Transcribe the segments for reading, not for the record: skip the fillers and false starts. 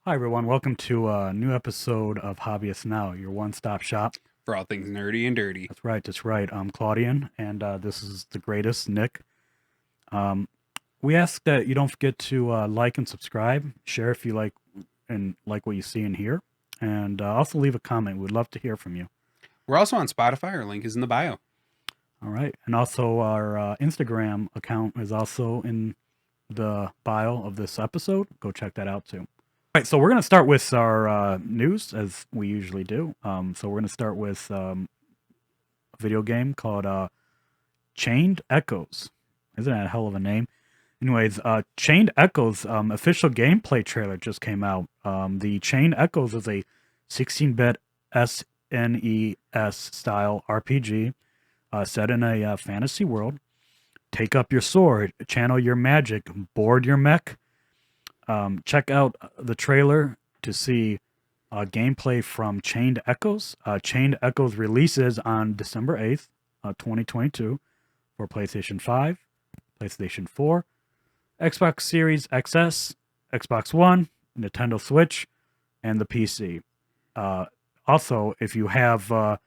Hi, everyone. Welcome to a new episode of Hobbyist Now, your one stop shop. For all things nerdy and dirty. That's right. That's right. I'm Claudian, and this is the greatest, Nick. Um, we ask that you don't forget to like and subscribe, share if you like what you see and hear, and also leave a comment. We'd love to hear from you. We're also on Spotify. Our link is in the bio. All right. And also, our Instagram account is also in the bio of this episode. Go check that out too. All right. So, we're going to start with our news as we usually do. So, we're going to start with a video game called Chained Echoes. Isn't that a hell of a name? Anyways, Chained Echoes official gameplay trailer just came out. The Chained Echoes is a 16-bit SNES style RPG set in a fantasy world. Take up your sword, channel your magic, board your mech. Check out the trailer to see gameplay from Chained Echoes. Chained Echoes releases on December 8th, 2022 for PlayStation 5, PlayStation 4, Xbox Series XS, Xbox One, Nintendo Switch, and the PC. Also, if you have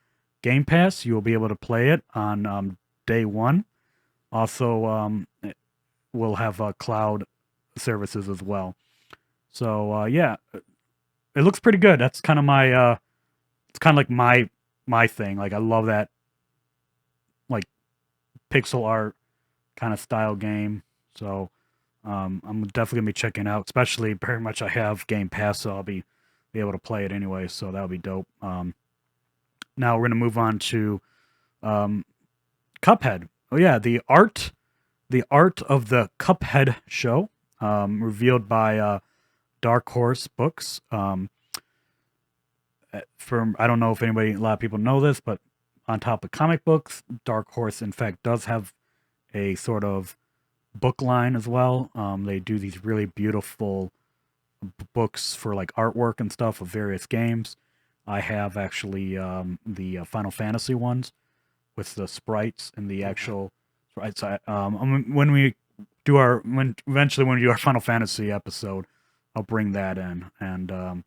Game Pass, you will be able to play it on day one. Also, we'll have cloud services as well. So yeah, it looks pretty good. That's kind of my it's kind of like my thing. Like I love that like pixel art kind of style game. So I'm definitely gonna be checking out. Especially very much I have Game Pass, so I'll be able to play it anyway. So that'll be dope. Now we're gonna move on to um, Cuphead. Oh yeah, the art of the Cuphead show, revealed by Dark Horse Books. From I don't know if a lot of people know this, but on top of comic books, Dark Horse in fact does have a sort of book line as well. They do these really beautiful books for like artwork and stuff of various games. I have actually the Final Fantasy ones with the sprites and the Oh wow. actual sprites. When we do our when we do our Final Fantasy episode, I'll bring that in. And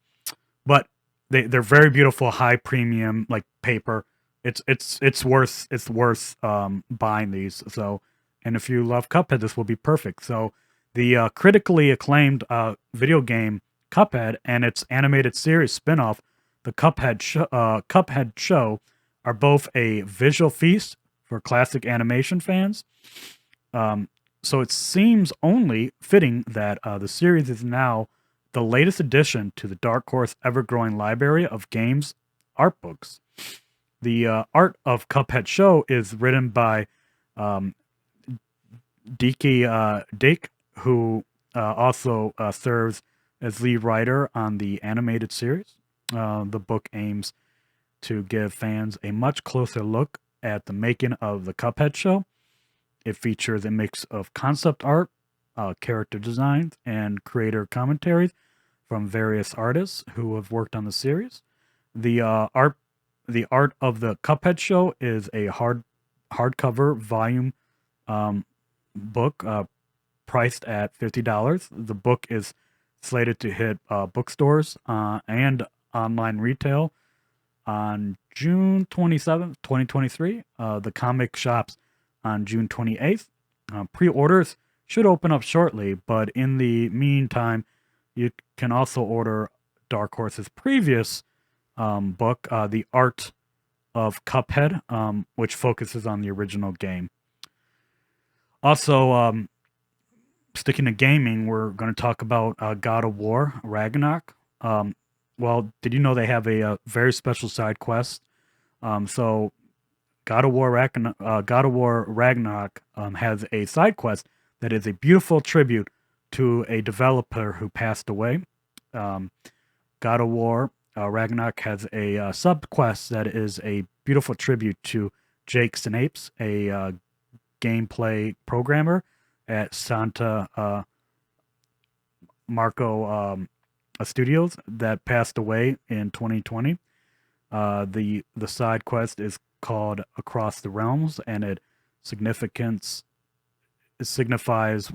but they're very beautiful, high premium like paper. It's worth buying these. So, and if you love Cuphead, this will be perfect. So, the critically acclaimed video game Cuphead and its animated series spinoff, the Cuphead Show, are both a visual feast for classic animation fans. Um, so it seems only fitting that the series is now the latest addition to the Dark Horse ever-growing library of games art books. The art of Cuphead Show is written by um, Dake, who also serves as lead writer on the animated series. The book aims to give fans a much closer look at the making of the Cuphead Show. It features a mix of concept art, character designs, and creator commentaries from various artists who have worked on the series. The the art of the Cuphead Show is a hardcover volume um, book priced at $50. The book is slated to hit bookstores and online retail on June 27th, 2023. The comic shops on June 28th. Pre orders should open up shortly, but in the meantime, you can also order Dark Horse's previous book, The Art of Cuphead, which focuses on the original game. Also, sticking to gaming, we're going to talk about God of War Ragnarok. Well, did you know they have a very special side quest? So God of War Ragnarok has a side quest that is a beautiful tribute to a developer who passed away. Um, God of War Ragnarok has a sub quest that is a beautiful tribute to Jake Snapes, a gameplay programmer at Santa Marco Studios that passed away in 2020. The side quest is called Across the Realms, and it significance signifies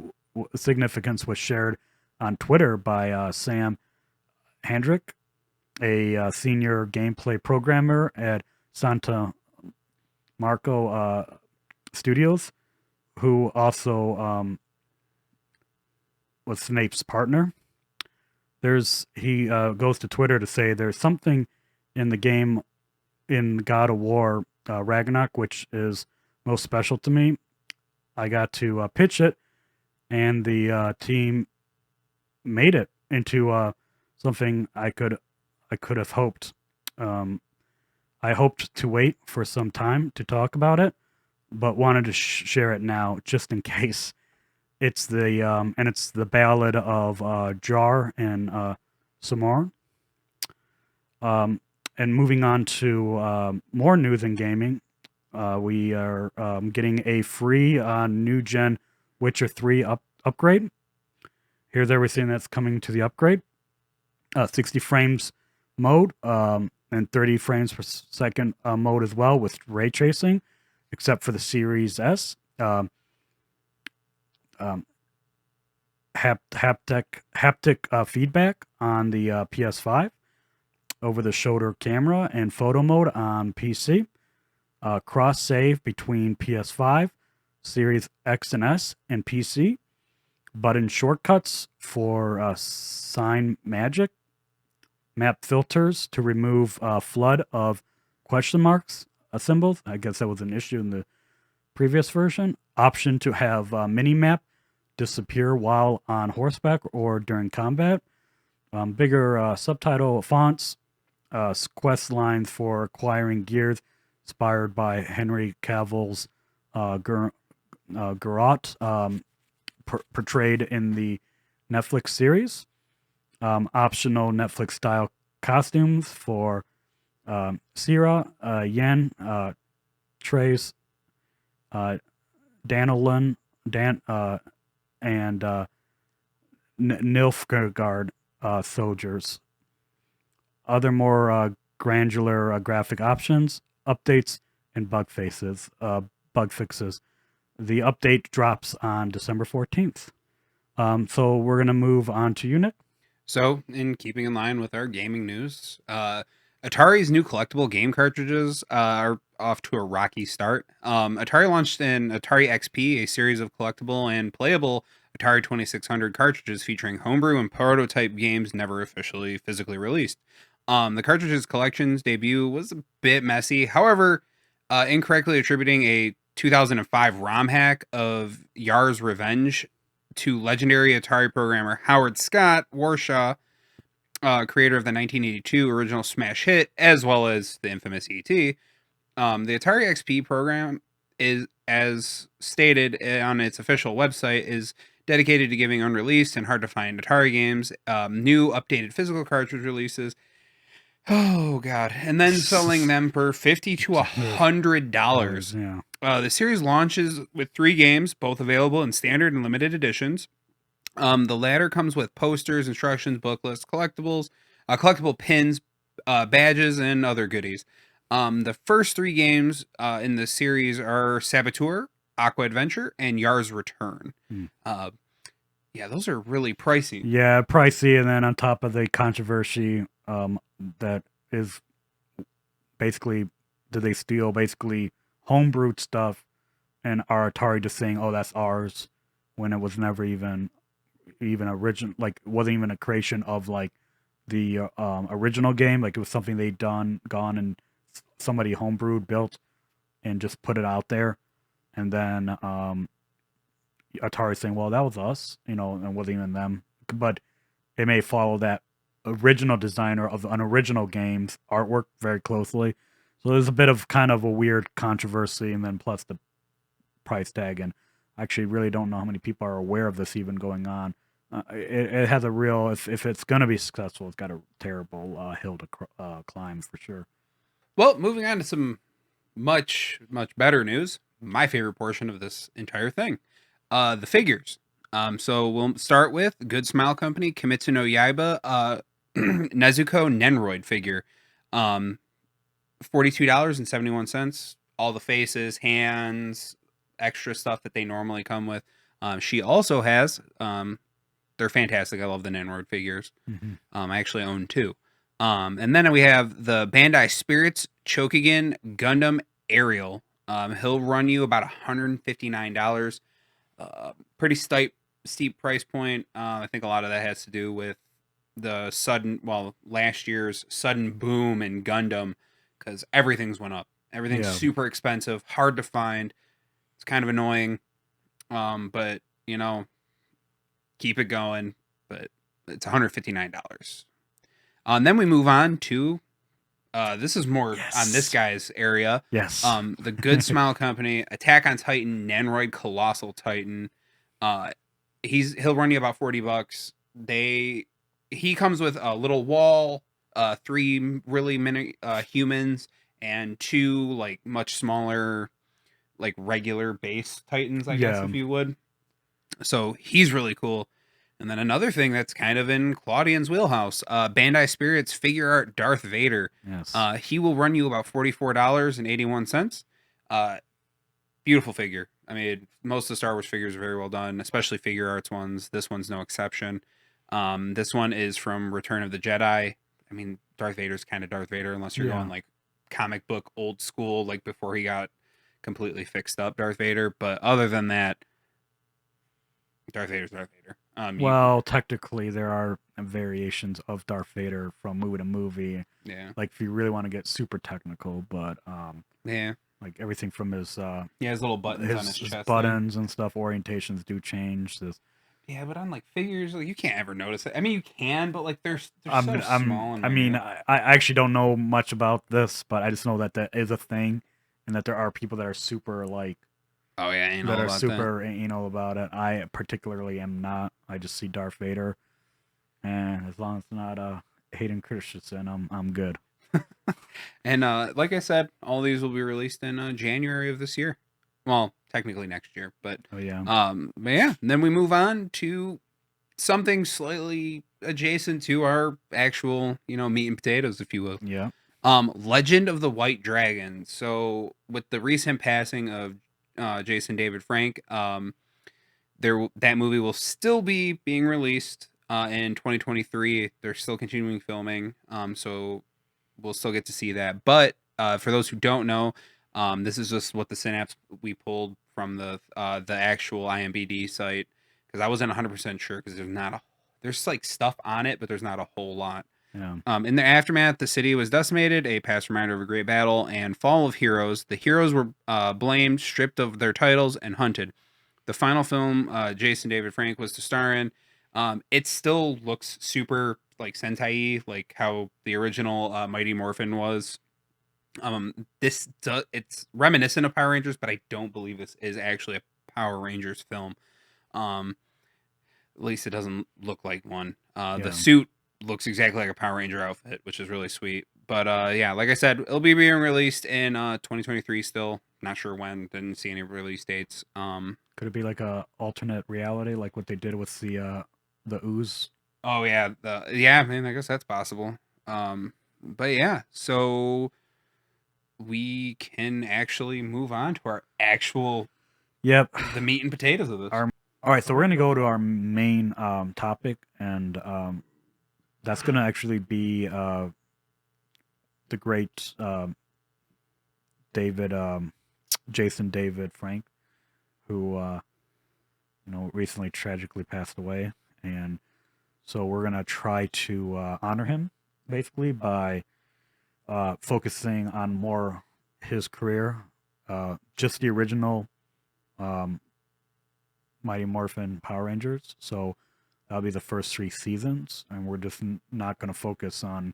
significance was shared on Twitter by Sam Handrick, a senior gameplay programmer at Santa Marco Studios, who also was Snape's partner. He goes to Twitter to say there's something in the game in God of War Ragnarok which is most special to me. I got to pitch it, and the team made it into something I could have hoped. I hoped to wait for some time to talk about it, but wanted to share it now just in case. It's the ballad of Jar and Samar. And moving on to more news in gaming, we are getting a free new gen Witcher 3 upgrade. Here's everything that's coming to the upgrade: 60 frames mode, and 30 frames per second mode as well with ray tracing, except for the Series S. Haptic feedback on the PS5, over-the-shoulder camera and photo mode on PC, cross-save between PS5, Series X and S, and PC, button shortcuts for sign magic, map filters to remove flood of question marks symbols. I guess that was an issue in the previous version. Option to have mini-map disappear while on horseback or during combat. Bigger subtitle fonts, quest lines for acquiring gears inspired by Henry Cavill's Geralt, portrayed in the Netflix series. Optional Netflix style costumes for Sierra, Yen, Trace, Danilin, and Nilfgaard soldiers. Other more granular graphic options, updates, and bug fixes. The update drops on December 14th. So we're going to move on to you, Nick. So, in keeping in line with our gaming news, Atari's new collectible game cartridges are off to a rocky start. Atari launched an Atari XP, a series of collectible and playable Atari 2600 cartridges featuring homebrew and prototype games never officially physically released. The cartridges collection's debut was a bit messy. However, incorrectly attributing a 2005 ROM hack of Yar's Revenge to legendary Atari programmer Howard Scott Warshaw, creator of the 1982 original smash hit, as well as the infamous ET. The Atari XP program is, as stated on its official website, is dedicated to giving unreleased and hard to find Atari games new updated physical cartridge releases. Oh god! And then selling them for $50 to $100. Yeah. The series launches with 3 games, both available in standard and limited editions. The latter comes with posters, instructions, booklets, collectibles, collectible pins, badges, and other goodies. The first 3 games in the series are Saboteur, Aqua Adventure, and Yar's Return. Yeah, those are really pricey. Yeah, pricey, and then on top of the controversy that is basically, did they steal basically homebrewed stuff, and are Atari just saying, "Oh, that's ours," when it was never even original, like wasn't even a creation of like the original game. Like it was something they'd gone and somebody homebrewed, built, and just put it out there, and then Atari saying, "Well, that was us," and it wasn't even them. But it may follow that original designer of an original game's artwork very closely. So there's a bit of kind of a weird controversy, and then plus the price tag. And I actually really don't know how many people are aware of this even going on. It has a real, if it's going to be successful, it's got a terrible hill to climb for sure. Well, moving on to some much better news. My favorite portion of this entire thing, the figures. So we'll start with Good Smile Company Kimetsu no Yaiba Nezuko Nenroid figure. $42.71. All the faces, hands, extra stuff that they normally come with. She also has they're fantastic. I love the Nanoroid figures. Mm-hmm. I actually own 2. And then we have the Bandai Spirits Chokugan Gundam Aerial. He'll run you about $159. Pretty steep price point. I think a lot of that has to do with the last year's sudden boom in Gundam, because everything's went up. Everything's Yeah. super expensive, hard to find. It's kind of annoying, but keep it going. But it's $159. And then we move on to this is more on this Yes. guy's area. Yes. The Good Smile Company, Attack on Titan, Nanoroid Colossal Titan. He'll run you about $40. He comes with a little wall, 3 really mini humans, and 2 like much smaller, like regular base Titans, I guess, Yeah. if you would. So he's really cool. And then another thing that's kind of in Claudian's wheelhouse, Bandai Spirits figure art Darth Vader. Yes. He will run you about $44.81. Beautiful figure. I mean, most of the Star Wars figures are very well done, especially figure arts ones. This one's no exception. This one is from Return of the Jedi. I mean, Darth Vader's kind of Darth Vader, unless you're Yeah. going like comic book old school, like before he got completely fixed up Darth Vader. But other than that, Darth Vader's Darth Vader. Well, technically, there are variations of Darth Vader from movie to movie. Yeah. Like, if you really want to get super technical, but Yeah. like everything from his His little buttons on his his chest. buttons and stuff, orientations do change. Yeah, but on like figures, like, you can't ever notice it. I mean, you can, but like they're so I'm, small. And I mean, minute. I actually don't know much about this, but I just know that that is a thing, and that there are people that are super like Oh yeah, anal that are about super anal about it. I particularly am not. I just see Darth Vader, and as long as it's not Hayden Christensen, I'm good. that. And like I said, all these will be released in January of this year. Well, technically next year, but Oh yeah. but yeah. And then we move on to something slightly adjacent to our actual, meat and potatoes, if you will. Yeah. Legend of the White Dragon. So with the recent passing of Jason David Frank, that movie will still be being released in 2023. They're still continuing filming, so we'll still get to see that. But for those who don't know, this is just what the synapse we pulled from the actual IMDb site, because I wasn't 100% sure, because there's like stuff on it, but there's not a whole lot. Yeah. In the aftermath, the city was decimated, a past reminder of a great battle and fall of heroes. The heroes were blamed, stripped of their titles, and hunted. The final film Jason David Frank was to star in. It still looks super like Sentai, like how the original Mighty Morphin was. It's reminiscent of Power Rangers, but I don't believe this is actually a Power Rangers film. At least it doesn't look like one. The suit looks exactly like a Power Ranger outfit, which is really sweet. But yeah, like I said, it'll be being released in 2023 still. Not sure when. Didn't see any release dates. Could it be like a alternate reality, like what they did with the ooze? Oh yeah, man, I guess that's possible. But yeah, so we can actually move on to our actual Yep. the meat and potatoes of this. All right, so we're gonna go to our main topic, and that's gonna actually be the great Jason David Frank, who recently tragically passed away, and so we're gonna try to honor him basically by focusing on more his career, just the original Mighty Morphin Power Rangers. So that'll be the first 3 seasons, and we're just not going to focus on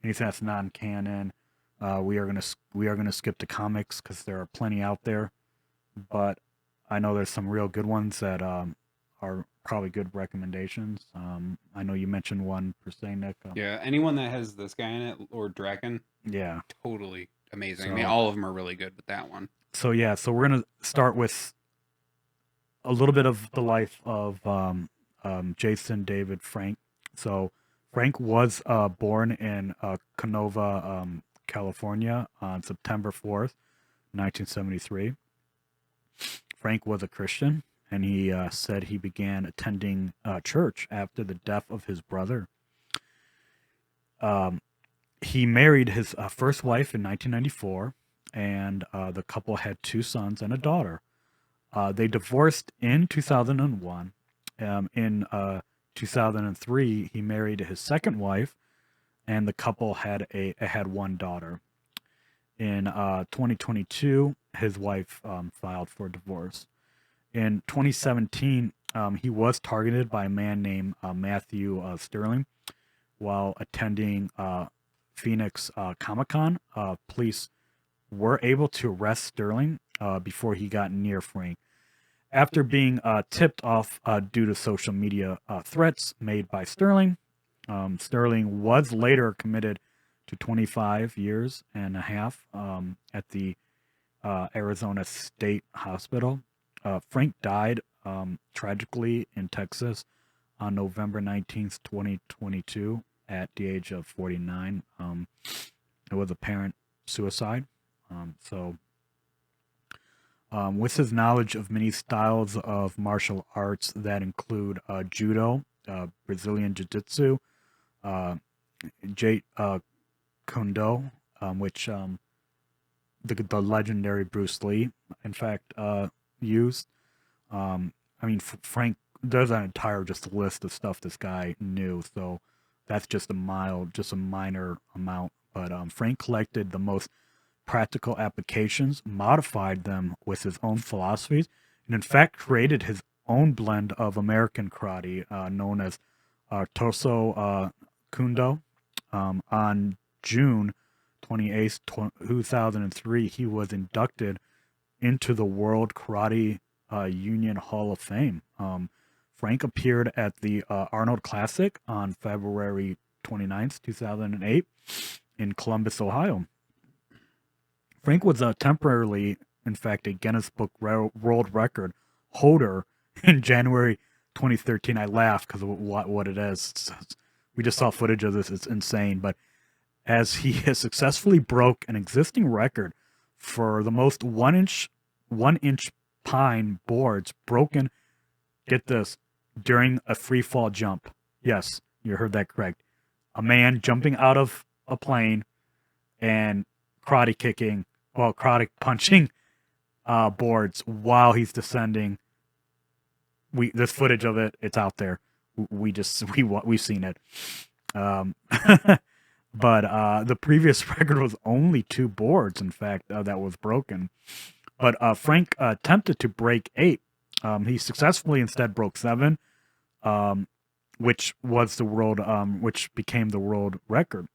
anything that's non-canon. We are gonna skip the comics because there are plenty out there, but I know there's some real good ones that are probably good recommendations. I know you mentioned one per se, Nick. Yeah, anyone that has this guy in it, Lord Draken, Yeah, totally amazing. So, I mean, all of them are really good with that one. So yeah, so we're gonna start with a little bit of the life of Jason David Frank. So Frank was born in Canova, California on September 4th, 1973. Frank was a Christian, and he said he began attending church after the death of his brother. Um, he married his first wife in 1994, and the couple had 2 sons and a daughter. They divorced in 2001. In 2003, he married his second wife, and the couple had 1 daughter. In 2022, his wife filed for divorce. In 2017, he was targeted by a man named Matthew Sterling while attending Phoenix Comic Con. Police were able to arrest Sterling before he got near Frank. After being tipped off due to social media threats made by Sterling, Sterling was later committed to 25 years and a half at the Arizona State Hospital. Frank died tragically in Texas on November 19th, 2022, at the age of 49. It was apparent suicide. With his knowledge of many styles of martial arts that include judo, Brazilian jiu-jitsu, Jeet Kune Do, which the legendary Bruce Lee, in fact, used. Frank, there's an entire just list of stuff this guy knew, so that's just a minor amount. But Frank collected the most practical applications, modified them with his own philosophies, and in fact created his own blend of American karate known as Toso Kundo. On June 28th, 2003, he was inducted into the World Karate Union Hall of Fame. Frank appeared at the Arnold Classic on February 29th, 2008 in Columbus, Ohio. Frank was temporarily, in fact, a Guinness Book World Record holder in January 2013. I laugh because of what it is. We just saw footage of this. It's insane. But as he has successfully broke an existing record for the most one-inch pine boards broken, get this, during a free fall jump. Yes, you heard that correct. A man jumping out of a plane and karate punching boards while he's descending. This footage of it, it's out there. We've seen it. But the previous record was only 2 boards, in fact, that was broken. But Frank attempted to break 8. He successfully instead broke 7, which became the world record.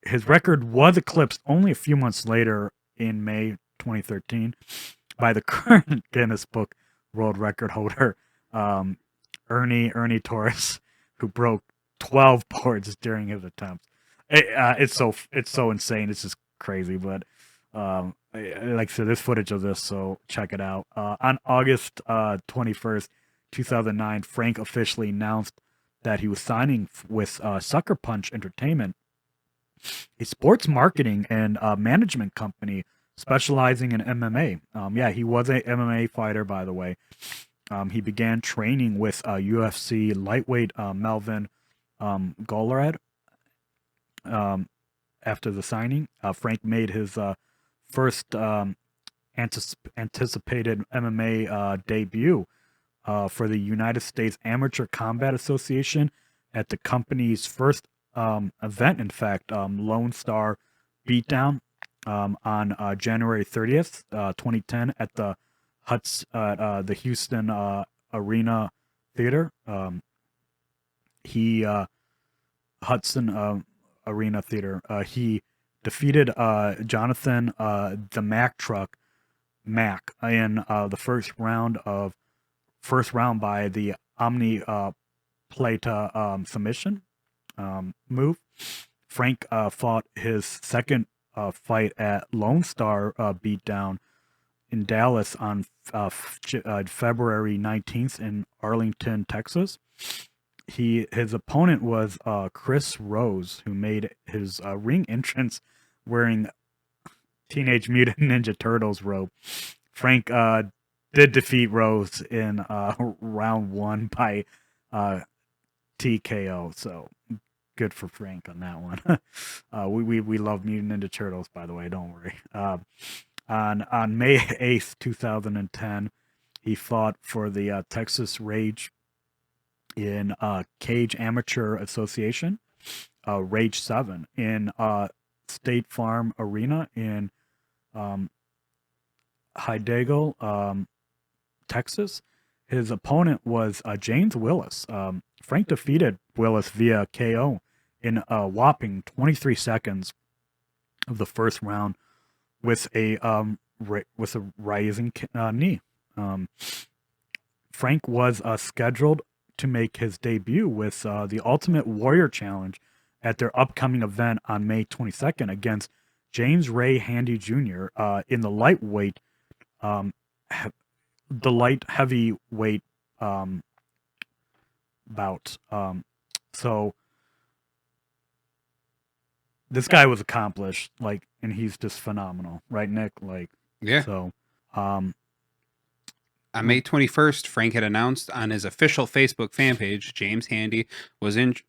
His record was eclipsed only a few months later in May 2013 by the current Guinness Book World Record holder, Ernie Torres, who broke 12 boards during his attempts. It's so insane. It's just crazy. But like I said, there's footage of this, so check it out. On August 21st, 2009, Frank officially announced that he was signing with Sucker Punch Entertainment, a sports marketing and management company specializing in MMA. He was a MMA fighter, by the way. He began training with UFC lightweight Melvin Golrad. After the signing, Frank made his first anticipated MMA debut for the United States Amateur Combat Association at the company's first event, in fact, Lone Star Beatdown, on January 30th, 2010 at the Houston Arena Theater. Hudson Arena Theater. He defeated Jonathan the Mack Truck Mack in the first round by the Omni Plata submission move. Frank fought his second fight at Lone Star Beatdown in Dallas on February 19th in Arlington, Texas. His opponent was Chris Rose, who made his ring entrance wearing Teenage Mutant Ninja Turtles robe. Frank did defeat Rose in round 1 by TKO. So good for Frank on that one. We love Mutant Ninja Turtles, by the way. Don't worry. On May 8th, 2010, he fought for the Texas Rage in Cage Amateur Association, Rage 7, in State Farm Arena in Hidalgo, Texas. His opponent was James Willis. Frank defeated Willis via KO in a whopping 23 seconds of the first round with a rising knee. Frank was scheduled to make his debut with the Ultimate Warrior Challenge at their upcoming event on May 22nd against James Ray Handy Jr. In the lightweight, the light heavyweight bout. So this guy was accomplished, like, and he's just phenomenal, right, Nick? Like, Yeah. So, on May 21st, Frank had announced on his official Facebook fan page James Handy was injured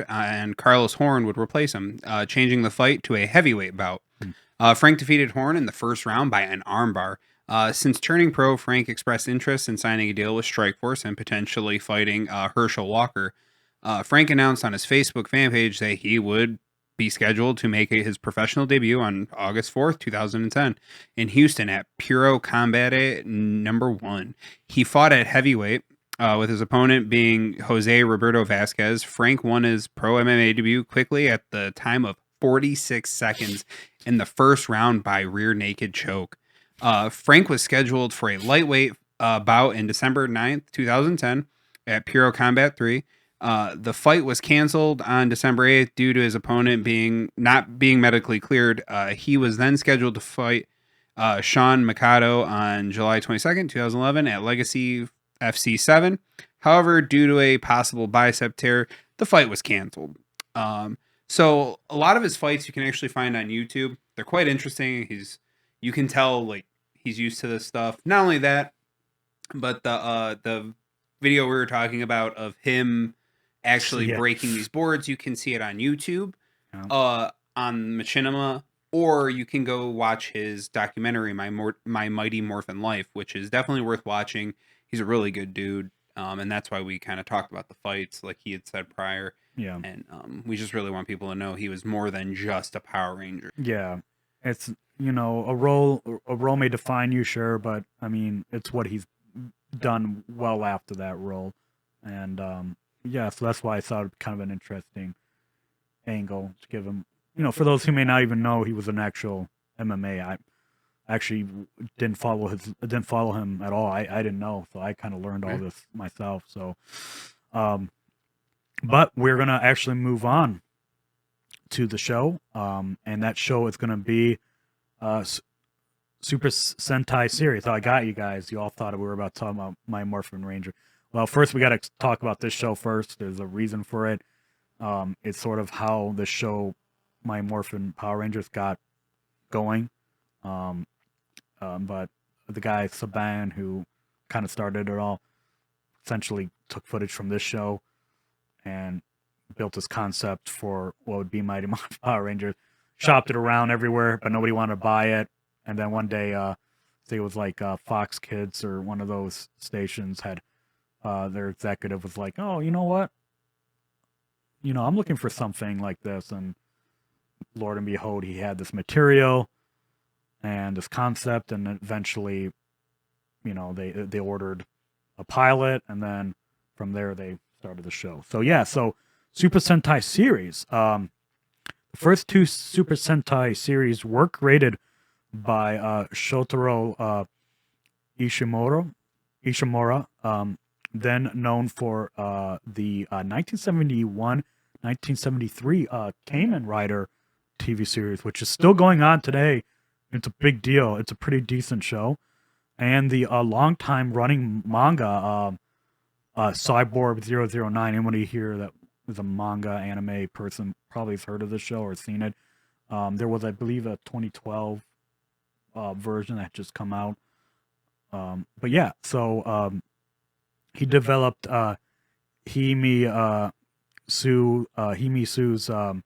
and Carlos Horn would replace him, changing the fight to a heavyweight bout. Frank defeated Horn in the first round by an armbar. Since turning pro, Frank expressed interest in signing a deal with Strikeforce and potentially fighting Herschel Walker. Frank announced on his Facebook fan page that he would be scheduled to make his professional debut on August 4th, 2010 in Houston at Puro Combate number 1. He fought at heavyweight with his opponent being Jose Roberto Vasquez. Frank won his pro MMA debut quickly at the time of 46 seconds in the first round by rear naked choke. Frank was scheduled for a lightweight bout in December 9th, 2010 at Puro Combat 3. The fight was canceled on December 8th due to his opponent not being medically cleared. He was then scheduled to fight Sean Mikado on July 22nd, 2011 at Legacy FC 7. However, due to a possible bicep tear, the fight was canceled. So a lot of his fights you can actually find on YouTube. They're quite interesting. You can tell like he's used to this stuff. Not only that, but the video we were talking about of him actually breaking these boards, you can see it on YouTube, on Machinima, or you can go watch his documentary, My Mighty Morphin Life, which is definitely worth watching. He's a really good dude, and that's why we kind of talked about the fights, like he had said prior. Yeah, and we just really want people to know he was more than just a Power Ranger. Yeah, it's a role may define you, sure, but I mean it's what he's done well after that role, and yeah, so that's why I thought it kind of an interesting angle to give him. For those who may not even know, he was an actual MMA. I actually didn't follow him at all. I didn't know, so I kind of learned all this myself. So, but we're gonna actually move on to the show, and that show is gonna be Super Sentai series. So I got you guys. You all thought we were about to talk about My Morphin Ranger. Well, first we got to talk about this show first. There's a reason for it. It's sort of how the show My Morphin Power Rangers got going. But the guy Saban, who kind of started it all, essentially took footage from this show and built this concept for what would be Mighty Morphin Power Rangers. Shopped it around everywhere, but nobody wanted to buy it. And then one day, I think it was like Fox Kids or one of those stations had their executive was like, "Oh, you know what? I'm looking for something like this." And Lord and behold, he had this material and this concept, and eventually, they ordered a pilot, and then from there they started the show. So yeah, so Super Sentai series. The first two Super Sentai series were created by Shotaro Ishimura, then known for the 1971-1973 Kamen Rider TV series, which is still going on today. It's a big deal. It's a pretty decent show. And the long-time running manga, Cyborg 009. Anybody here that is a manga anime person probably has heard of this show or seen it. There was, I believe, a 2012 version that just come out. But yeah, so he developed Himi Su's um,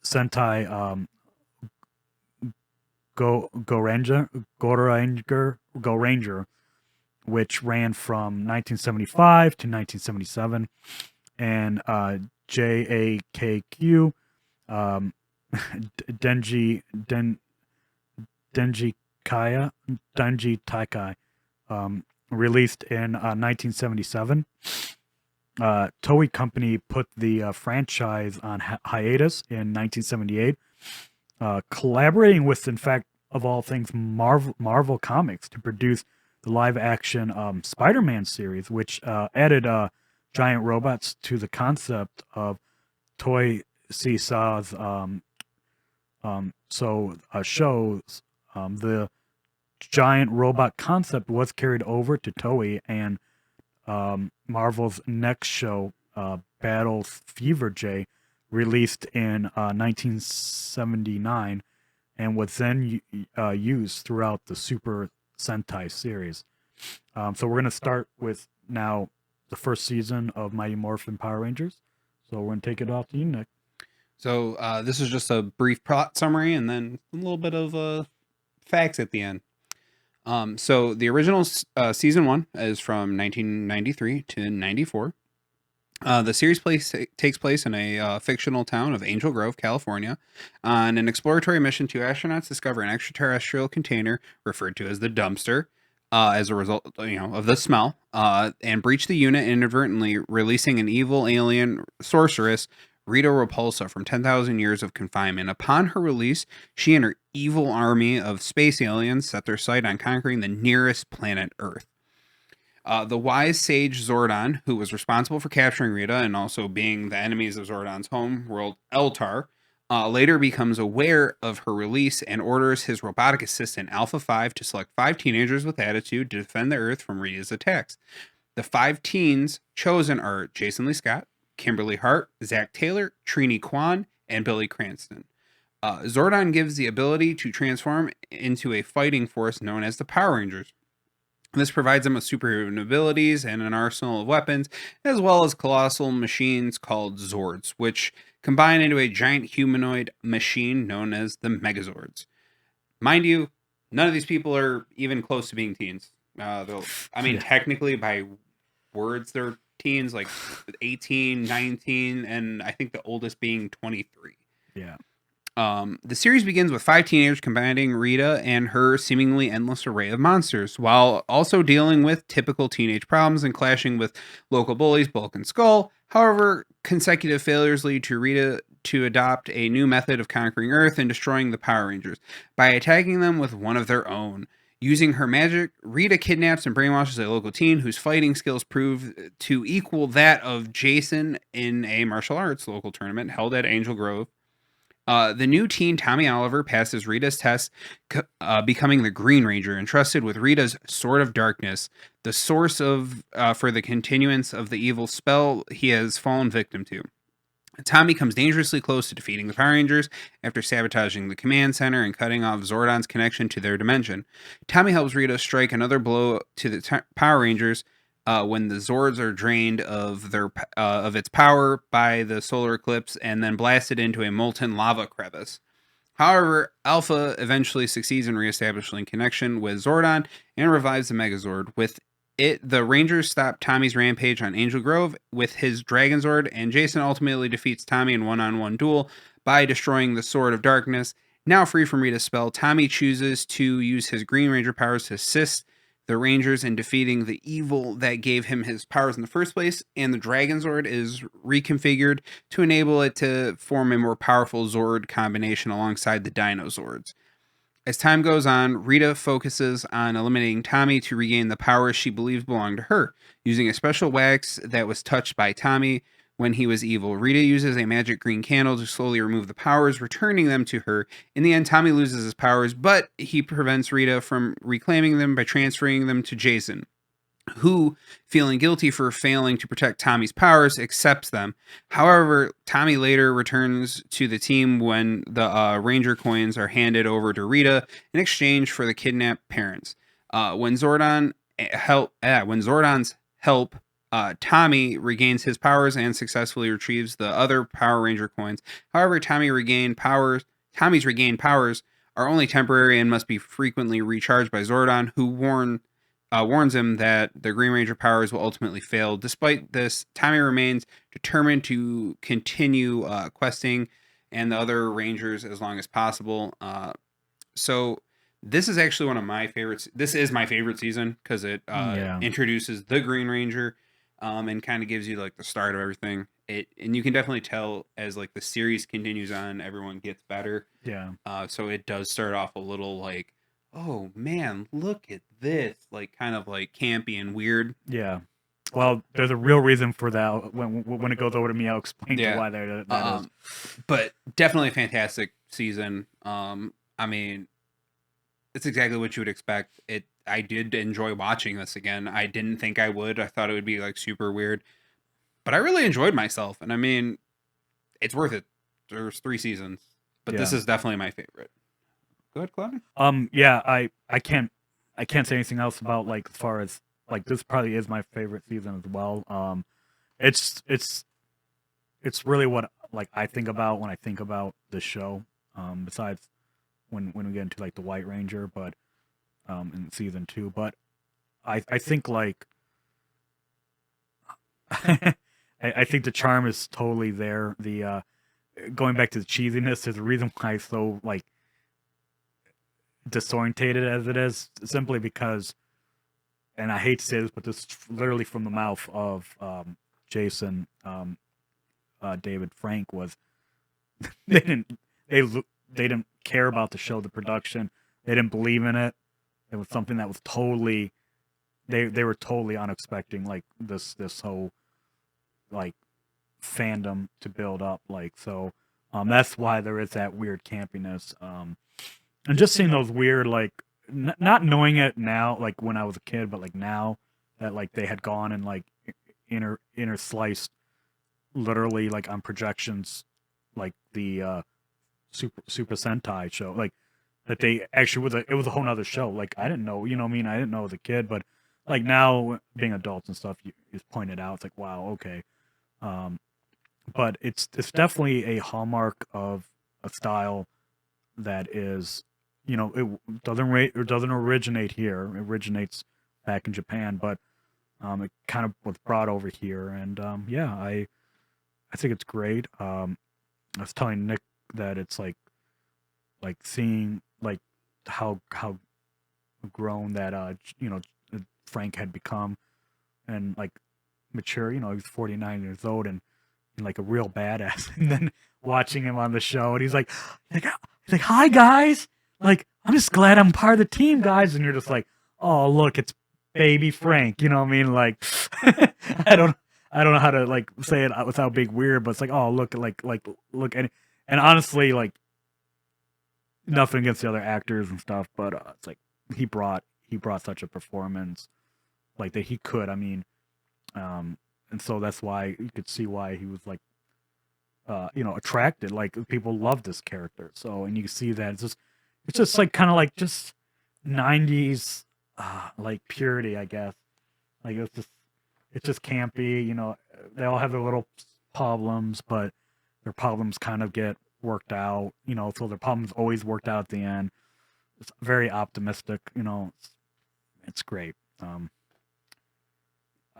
Sentai Go Ranger, which ran from 1975 to 1977, and JAKQ um, Denji Denji Kaya Denji Taikai released in 1977. Toei Company put the franchise on hiatus in 1978, collaborating with, in fact, of all things, Marvel Comics to produce the live-action Spider-Man series, which added giant robots to the concept of Toy Seesaw's shows. The giant robot concept was carried over to Toei, and Marvel's next show, Battle Fever J, released in 1979 and was then used throughout the Super Sentai series. So we're going to start with now the first season of Mighty Morphin Power Rangers. So we're going to take it off to you, Nick. So this is just a brief plot summary and then a little bit of facts at the end. So the original season 1 is from 1993 to 94. The series takes place in a fictional town of Angel Grove, California. On an exploratory mission, 2 astronauts discover an extraterrestrial container referred to as the dumpster as a result, of the smell, and breach the unit inadvertently, releasing an evil alien sorceress, Rita Repulsa, from 10,000 years of confinement. Upon her release, she and her evil army of space aliens set their sight on conquering the nearest planet, Earth. The wise sage Zordon, who was responsible for capturing Rita and also being the enemies of Zordon's home world, Eltar, later becomes aware of her release and orders his robotic assistant, Alpha 5, to select 5 teenagers with attitude to defend the Earth from Rita's attacks. The 5 teens chosen are Jason Lee Scott, Kimberly Hart, Zach Taylor, Trini Kwan, and Billy Cranston. Zordon gives the ability to transform into a fighting force known as the Power Rangers. This provides them with superhuman abilities and an arsenal of weapons, as well as colossal machines called Zords, which combine into a giant humanoid machine known as the Megazords. Mind you, none of these people are even close to being teens. Technically, by words, they're teens, like 18, 19, and I think the oldest being 23. Yeah. The series begins with 5 teenagers combating Rita and her seemingly endless array of monsters, while also dealing with typical teenage problems and clashing with local bullies, Bulk and Skull. However, consecutive failures lead to Rita to adopt a new method of conquering Earth and destroying the Power Rangers by attacking them with one of their own. Using her magic, Rita kidnaps and brainwashes a local teen whose fighting skills prove to equal that of Jason in a martial arts local tournament held at Angel Grove. The new teen, Tommy Oliver, passes Rita's test, becoming the Green Ranger, entrusted with Rita's Sword of Darkness, the source for the continuance of the evil spell he has fallen victim to. Tommy comes dangerously close to defeating the Power Rangers after sabotaging the command center and cutting off Zordon's connection to their dimension. Tommy helps Rita strike another blow to the Power Rangers when the Zords are drained of its power by the solar eclipse and then blasted into a molten lava crevice. However, Alpha eventually succeeds in reestablishing connection with Zordon and revives the Megazord. With it, the Rangers stop Tommy's rampage on Angel Grove with his Dragon Zord, and Jason ultimately defeats Tommy in one-on-one duel by destroying the Sword of Darkness. Now free from Rita's spell, Tommy chooses to use his Green Ranger powers to assist the Rangers in defeating the evil that gave him his powers in the first place, and the Dragon Zord is reconfigured to enable it to form a more powerful Zord combination alongside the Dino Zords. As time goes on, Rita focuses on eliminating Tommy to regain the powers she believes belong to her, using a special wax that was touched by Tommy when he was evil. Rita uses a magic green candle to slowly remove the powers, returning them to her. In the end, Tommy loses his powers, but he prevents Rita from reclaiming them by transferring them to Jason, who, feeling guilty for failing to protect Tommy's powers, accepts them. However, Tommy later returns to the team when the Ranger coins are handed over to Rita in exchange for the kidnapped parents. When Zordon's help, Tommy regains his powers and successfully retrieves the other Power Ranger coins. However, Tommy's regained powers are only temporary and must be frequently recharged by Zordon, who warns him that the Green Ranger powers will ultimately fail. Despite this, Tommy remains determined to continue questing and the other Rangers as long as possible. So this is actually one of my favorites. This is my favorite season because it Yeah. introduces the Green Ranger, and kind of gives you like the start of everything. And you can definitely tell as like the series continues on, everyone gets better. Yeah. So it does start off a little like, oh man, look at this, like kind of like campy and weird. Yeah. Well, there's a real reason for that. When it goes over to me, I'll explain to why that is. But definitely a fantastic season. I mean, it's exactly what you would expect. I did enjoy watching this again. I didn't think I would. I thought it would be like super weird, but I really enjoyed myself. And I mean, it's worth it. There's 3 seasons, but this Yeah. is definitely my favorite. Go ahead, Cloud. Yeah, I can't say anything else about like as far as like this probably is my favorite season as well. It's really what like I think about when I think about the show. Besides when we get into like the White Ranger, but in season 2, but I think like I think the charm is totally there. The going back to the cheesiness, there's a reason why it's so like disorientated as it is, simply because, and I hate to say this, but this is literally from the mouth of Jason David Frank, was they didn't they didn't care about the show, the production. They didn't believe in it. It was something that was totally they were totally unexpecting, like this whole like fandom to build up, like so. That's why there is that weird campiness. And just seeing those weird like not knowing it now, like when I was a kid, but like now that like they had gone and like inner sliced literally like on projections, like the Super Sentai show, like that they actually it was a whole nother show. Like I didn't know, you know what I mean? I didn't know as a kid, but like now being adults and stuff, is pointed out. It's like, wow, okay. But it's definitely a hallmark of a style that is, it doesn't originate here. It originates back in Japan, but it kind of was brought over here, and yeah, I think it's great. I was telling Nick that it's like seeing like how grown that Frank had become, and like mature. He's 49 years old and like a real badass. And then watching him on the show, and he's like, "Hi guys, like I'm just glad I'm part of the team, guys." And you're just like, "Oh look, it's baby Frank." You know what I mean? Like, I don't know how to like say it without being weird, but it's like, oh look, like look, and honestly, like nothing against the other actors and stuff, but it's like he brought such a performance like that he could. I mean, and so that's why you could see why he was like attracted. Like people love this character. So, and you can see that it's just like kind of like just 90s like purity, I guess. Like it's just campy. They all have their little problems, but their problems kind of get worked out. So their problems always worked out at the end. It's very optimistic. It's great.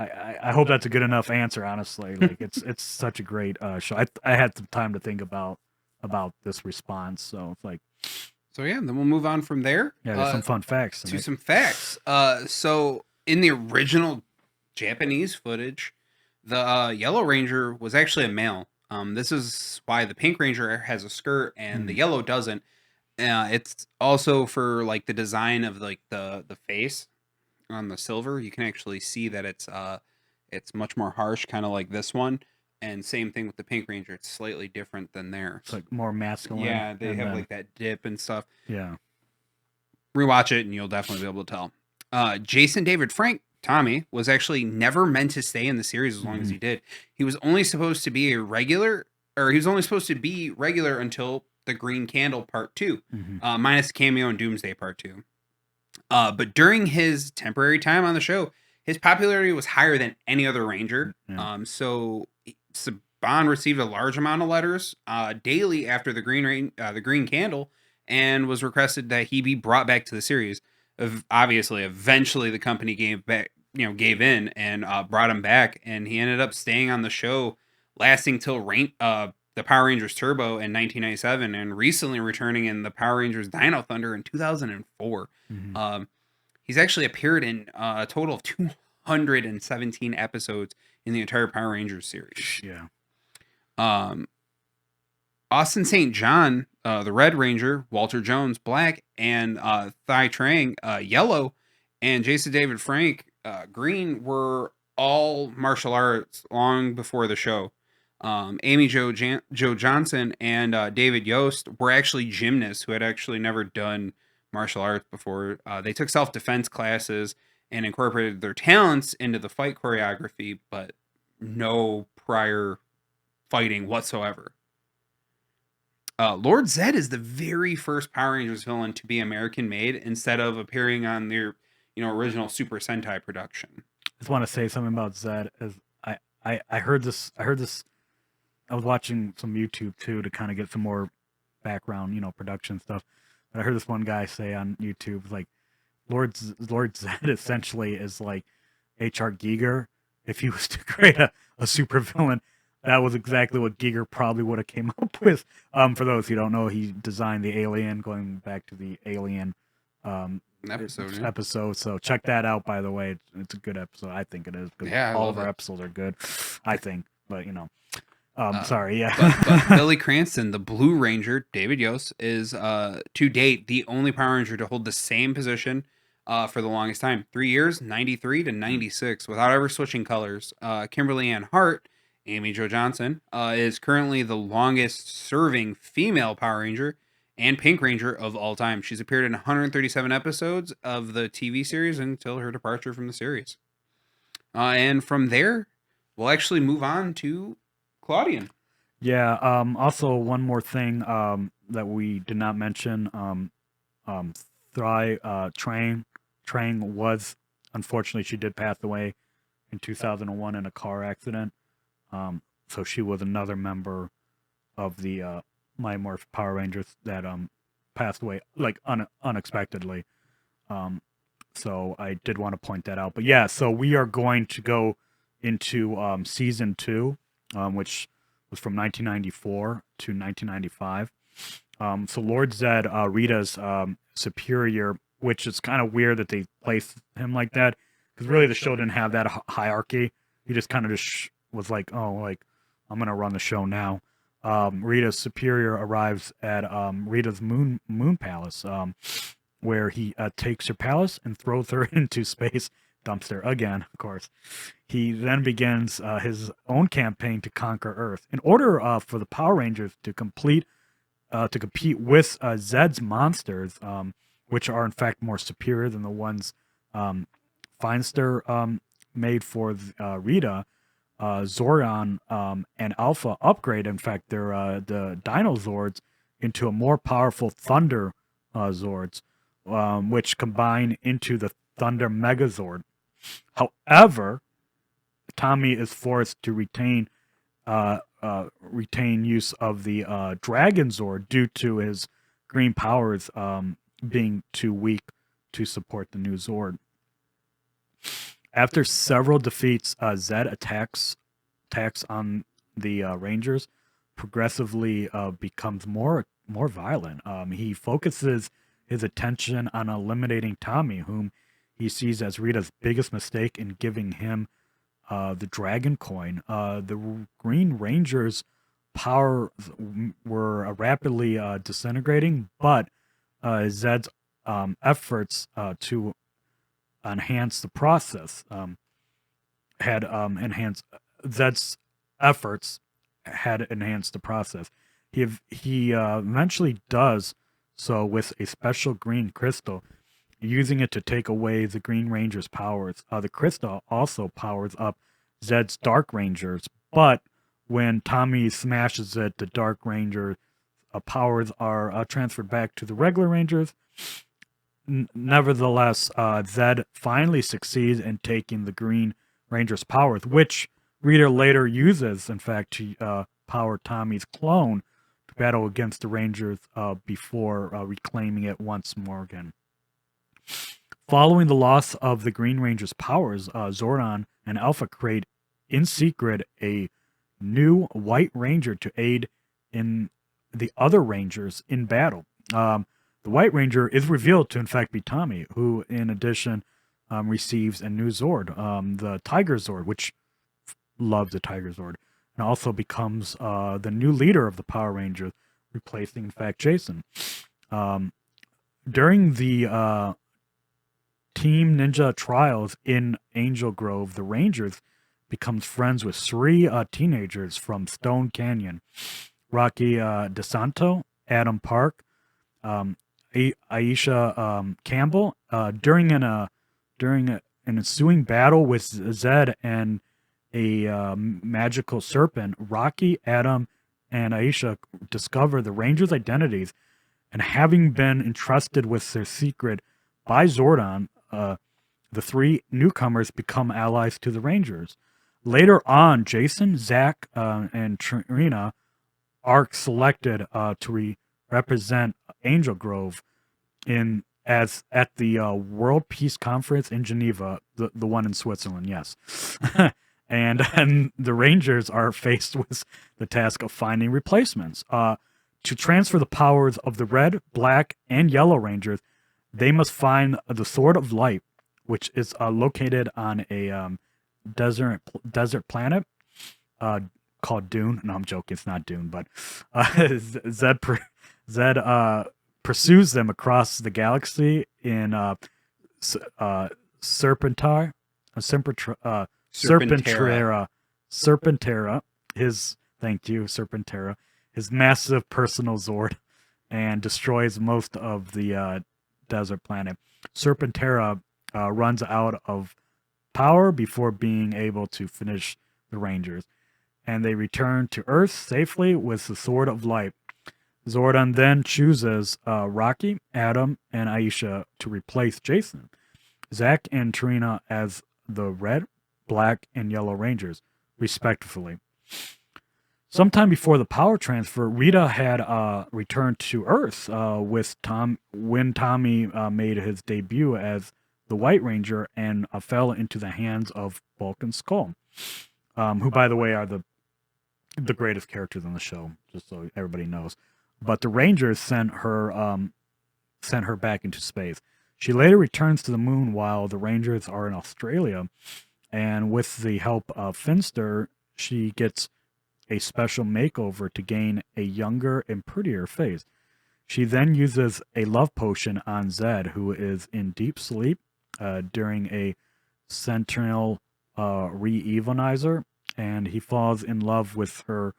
I hope that's a good enough answer. Honestly, like it's such a great show. I had some time to think about this response, so it's like. So yeah, then we'll move on from there. Yeah, there's some fun facts. To some facts. So in the original Japanese footage, the Yellow Ranger was actually a male. This is why the Pink Ranger has a skirt and the Yellow doesn't. It's also for like the design of like the face on the silver. You can actually see that it's much more harsh, kind of like this one. And same thing with the Pink Ranger. It's slightly different than theirs. It's like more masculine. Yeah, they have like that dip and stuff. Yeah. Rewatch it and you'll definitely be able to tell. Jason David Frank, Tommy, was actually never meant to stay in the series as long as he did. He was only supposed to be regular until the Green Candle Part 2, minus cameo in Doomsday Part 2. But during his temporary time on the show, his popularity was higher than any other Ranger. Yeah. So Saban received a large amount of letters daily after the Green Candle, and was requested that he be brought back to the series. Obviously, eventually the company gave in and brought him back, and he ended up staying on the show, lasting till the Power Rangers Turbo in 1997, and recently returning in the Power Rangers Dino Thunder in 2004. Mhm. Um, he's actually appeared in a total of 217 episodes in the entire Power Rangers series. Yeah. Um, Austin St. John, the Red Ranger, Walter Jones, Black, and Thai Trang, Yellow, and Jason David Frank, Green, were all martial arts long before the show. Amy Joe Johnson and David Yost were actually gymnasts who had actually never done martial arts before. They took self defense classes and incorporated their talents into the fight choreography, but no prior fighting whatsoever. Lord Zed is the very first Power Rangers villain to be American made instead of appearing on their original Super Sentai production. I just want to say something about Zed. As I heard this. I was watching some YouTube too to kind of get some more background, production stuff. But I heard this one guy say on YouTube, like, Lord Zed essentially is like H.R. Giger if he was to create a supervillain. That was exactly what Giger probably would have came up with. For those who don't know, he designed the Alien, going back to the Alien episode. So check that out. By the way, it's a good episode. I think it is. Yeah, all of our episodes are good. I think, but sorry, yeah. but Billy Cranston, the Blue Ranger, David Yost, is to date the only Power Ranger to hold the same position for the longest time. 3 years, 93 to 96, without ever switching colors. Kimberly Ann Hart, Amy Jo Johnson, is currently the longest serving female Power Ranger and Pink Ranger of all time. She's appeared in 137 episodes of the TV series until her departure from the series. And from there, we'll actually move on to Claudian. Yeah. Also, one more thing that we did not mention. Trang was, unfortunately, she did pass away in 2001 in a car accident. So she was another member of the Mighty Morphin Power Rangers that passed away like unexpectedly. So I did want to point that out. But yeah, so we are going to go into season 2, which was from 1994 to 1995. So Lord Zed, Rita's superior, which is kind of weird that they placed him like that, because really the show didn't have that hierarchy. He just kind of was like, oh, like, I'm gonna run the show now. Rita's superior arrives at Rita's moon palace, where he takes her palace and throws her into space dumpster again. Of course, he then begins his own campaign to conquer Earth. In order for the Power Rangers to compete with Zed's monsters, which are in fact more superior than the ones Feinster made for Rita. Zorion and Alpha upgrade, in fact, their the Dino Zords into a more powerful Thunder Zords, which combine into the Thunder Megazord. However, Tommy is forced to retain use of the Dragon Zord due to his green powers being too weak to support the new Zord. After several defeats, Zed attacks on the Rangers, progressively becomes more violent. He focuses his attention on eliminating Tommy, whom he sees as Rita's biggest mistake in giving him the Dragon Coin. The Green Rangers' power were rapidly disintegrating, but Zed's efforts to enhance the process had enhanced Zed's efforts had enhanced the process. He eventually does so with a special green crystal, using it to take away the Green Ranger's powers. The crystal also powers up Zed's Dark Rangers, but when Tommy smashes it, the Dark Ranger powers are transferred back to the regular Rangers. nevertheless, Zed finally succeeds in taking the Green Ranger's powers, which Rita later uses, in fact, to power Tommy's clone to battle against the Rangers before reclaiming it once more again. Following the loss of the Green Ranger's powers, Zordon and Alpha create in secret a new White Ranger to aid in the other Rangers in battle. The White Ranger is revealed to, in fact, be Tommy, who, in addition, receives a new Zord, the Tiger Zord, which loves the Tiger Zord, and also becomes the new leader of the Power Rangers, replacing, in fact, Jason. During the Team Ninja trials in Angel Grove, the Rangers becomes friends with three teenagers from Stone Canyon: Rocky DeSanto, Adam Park, Aisha Campbell. During an ensuing battle with Zed and a magical serpent, Rocky, Adam, and Aisha discover the Rangers' identities, and having been entrusted with their secret by Zordon, the three newcomers become allies to the Rangers. Later on, Jason, Zach, and Trina are selected to represent Angel Grove at the World Peace Conference in Geneva, the one in Switzerland, yes. and the Rangers are faced with the task of finding replacements. To transfer the powers of the Red, Black, and Yellow Rangers, they must find the Sword of Light, which is located on a desert planet called Dune. No, I'm joking. It's not Dune, but Zed pursues them across the galaxy in Serpentara. Serpentera. Serpentera. His massive personal Zord, and destroys most of the desert planet. Serpentera runs out of power before being able to finish the Rangers, and they return to Earth safely with the Sword of Light. Zordon then chooses Rocky, Adam, and Aisha to replace Jason, Zach, and Trina as the Red, Black, and Yellow Rangers, respectively. Sometime before the power transfer, Rita had returned to Earth when Tommy made his debut as the White Ranger and fell into the hands of Bulk and Skull, who, by the way, are the greatest characters on the show, just so everybody knows. But the Rangers sent her back into space. She later returns to the moon while the Rangers are in Australia, and with the help of Finster, she gets a special makeover to gain a younger and prettier face. She then uses a love potion on Zed, who is in deep sleep during a sentinel re-evenizer, and he falls in love with her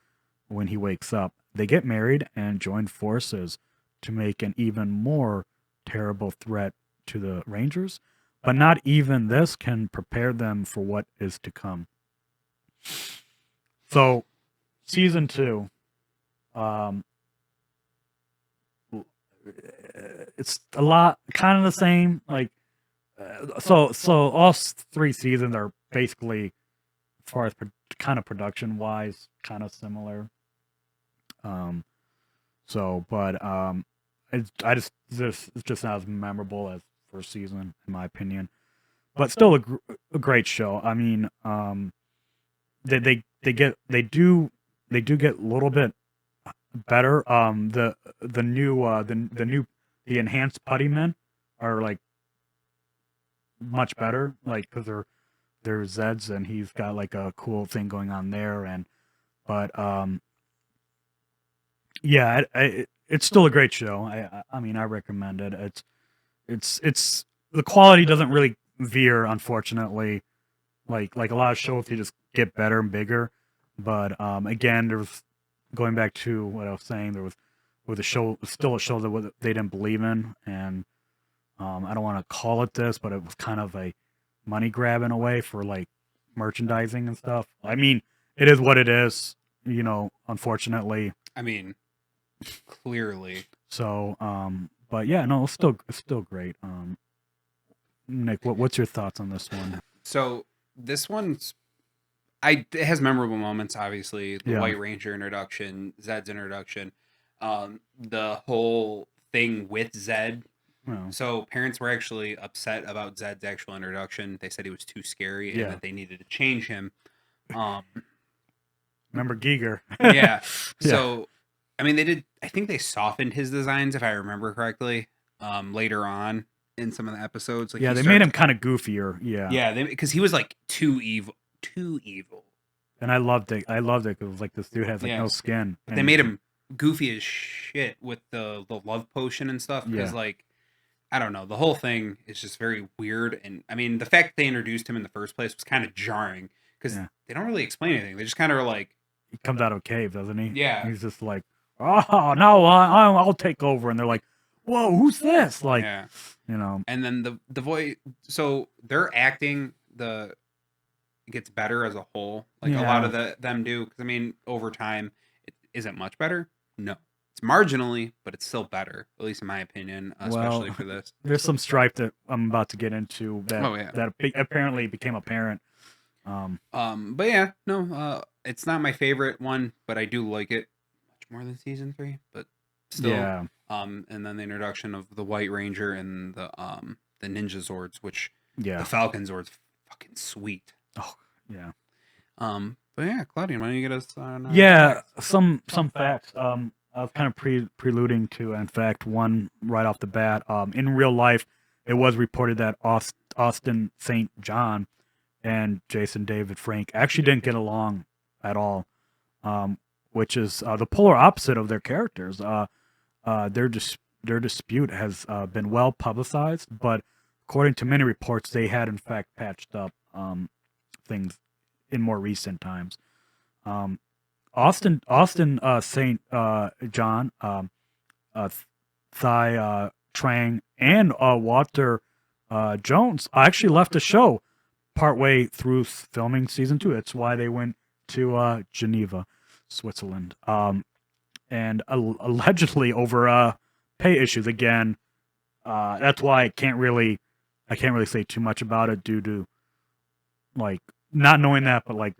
when he wakes up. They get married and join forces to make an even more terrible threat to the Rangers, but not even this can prepare them for what is to come. So, Season 2, it's a lot, kind of the same. Like, so all three seasons are basically, as far as kind of production wise, kind of similar. It's just not as memorable as first season, in my opinion. But still a great show. I mean, they do get a little bit better. The enhanced putty men are like much better, like because they're Zeds, and he's got like a cool thing going on there. Yeah, it's still a great show. I mean, I recommend it. It's the quality doesn't really veer, unfortunately. Like a lot of shows, they just get better and bigger. But again, there was, going back to what I was saying, there was with a show, still a show that they didn't believe in, and I don't want to call it this, but it was kind of a money grab in a way for like merchandising and stuff. I mean, it is what it is, unfortunately. I mean, clearly. So, But yeah, no, it's still great. Nick, what's your thoughts on this one? So this one's it has memorable moments. Obviously, the Yeah, White Ranger introduction, Zed's introduction, the whole thing with Zed. well, So parents were actually upset about Zed's actual introduction. They said he was too scary and yeah. that they needed to change him. Um, Remember Giger? yeah. Yeah, So, I mean, they did. I think they softened his designs, if I remember correctly. Later on in some of the episodes, like yeah. he They made starts. him kind of goofier. Yeah, Yeah, because he was like too evil, too evil. and I loved it. I loved it because like this dude has like Yeah, no skin, but they and made him goofy as shit with the love potion and stuff. Because yeah, like I don't know, the whole thing is just very weird. And I mean, the fact they introduced him in the first place was kind of jarring because yeah. they don't really explain anything. They just kind of are like, He comes out of a cave, doesn't he? yeah, He's just like, oh no, I'll take over, and they're like, whoa, who's this? Like, yeah. you know, And then the voice, so their acting gets better as a whole. Like a lot yeah. of them do. Because I mean, over time, it isn't much better. No, it's marginally, but it's still better, at least in my opinion, especially Well, for this. there's some stripe that I'm about to get into that Oh yeah. apparently became apparent. But yeah, no, it's not my favorite one, but I do like it much more than season 3. But still, Yeah, and then the introduction of the White Ranger and the Ninja Zords, which yeah. the Falcon Zord's fucking sweet. Oh, yeah. But yeah, Claudian, why don't you get us on? Yeah, some facts. I was kind of preluding to, in fact, one right off the bat. In real life, it was reported that Austin St. John and Jason David Frank actually didn't get along at all, which is the polar opposite of their characters. Their dispute has been well publicized, but according to many reports, they had in fact patched up things in more recent times. Austin St. John, Thai Trang, and Walter Jones actually left the show partway through filming season 2. That's why they went to Geneva, Switzerland, and allegedly over pay issues again. That's why I can't really say too much about it due to like not knowing that, but like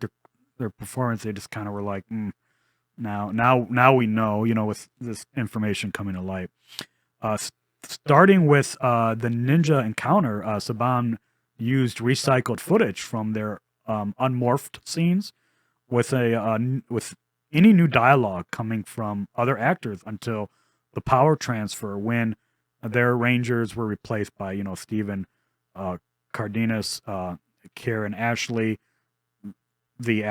their performance, they just kind of were like, now we know, with this information coming to light. Starting with the ninja encounter, Saban used recycled footage from their unmorphed scenes with with any new dialogue coming from other actors until the power transfer when their rangers were replaced by Stephen Cardenas, Karen Ashley, the